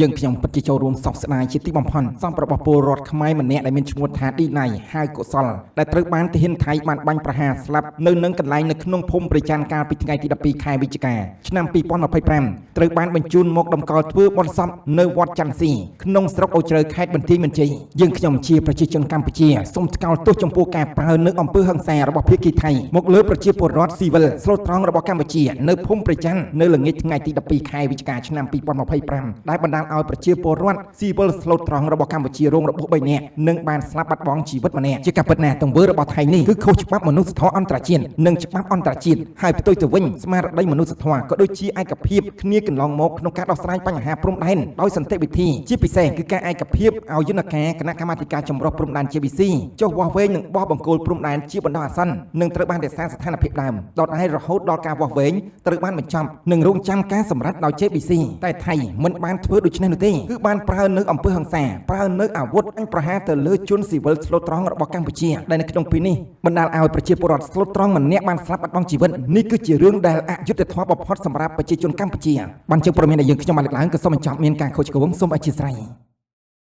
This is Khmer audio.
យើងខ្ញុំពិតជាចូលរួមសោកស្ដាយជាទីបំផុតសំរបស់ពលរដ្ឋខ្មែរម្នាក់ដែលមានឈ្មោះថាឌីណៃហៅកុសលដែលត្រូវបានទាហានថៃបានបាញ់ប្រហារស្លាប់នៅនឹងកន្លែងនៅក្នុងភូមិប្រច័ណ្ឌកាលពីថ្ងៃទី12ខែវិច្ឆិកាឆ្នាំ2025ត្រូវបានបញ្ជូនមកតម្កល់ធ្វើបុណ្យសពនៅវត្តច័ន្ទស៊ីក្នុងស្រុកអូជ្រៅខេត្តបន្ទាយមានជ័យយើងខ្ញុំជាប្រជាជនកម្ពុជាសូមថ្កោលទោសចំពោះការប្រើនៅអំពើហិង្សារបស់ភាគីថៃមកលើប្រជាពលរដ្ឋស៊ីវិលស្លូតត្រង់របស់កម្ពុជានៅភូមិប្រច័ណ្ឌនៅល្ងាចថ្ងៃទី12ខែវិច្ឆិកាឆ្នាំ2025ដែលបណ្ដាលឲ្យប្រជាពលរដ្ឋស៊ីវិលស្លូតត្រង់របស់កម្ពុជារងរបួស3នាក់និងបានស្លាប់បាត់បង់ជីវិតម្នាក់ជាការពិតណាស់ទង្វើរបស់ថៃនេះគឺខុសច្បាប់មនុស្សធម៌អន្តរជាតិនិងច្បាប់អន្តរជាតិហើយផ្ទុយទៅវិញស្មារតីមនុស្សធម៌ក៏ដូចជាឯកភាពគ្នាកន្លងមកក្នុងការដោះស្រាយបញ្ហាព្រំដែនដោយសន្តិវិធីជាពិសេសគឺការឯកភាពឲ្យយន្តការគណៈកម្មាធិការចម្រុះព្រំដែន JBC ចុះវាស់វែងនិងបោះបង្គោលព្រំដែនជាបណ្ដោះអាសន្ននិងត្រូវបានរក្សាស្ថានភាពដើមដដែលរហូតដល់ការវាស់វែងត្រូវបានបញ្ចប់និងរងចាំការសម្រេចដោយ JBC តែថៃមិនបានធ្វើដូច្នេះនោះទេគឺបានប្រើនៅអំពើហិង្សាប្រើនៅអាវុធអញប្រហារទៅលើជនស៊ីវិលស្លូតត្រង់របស់កម្ពុជាដែលនៅក្នុងពេលនេះបណ្ដាលឲ្យប្រជាពលរដ្ឋស្លូតត្រង់ម្នាក់បានស្លាប់បាត់បង់ជីវិតនេះគឺជារឿងដែលអយុត្តិធម៌បំផុតសម្រាប់ប្រជាជនកម្ពុជាបានជើងព័ត៌មានដែលយើងខ្ញុំបានលើកឡើងក៏សូមបញ្ចប់មានការខូចឆ្គងសូមអធិស្ឋាន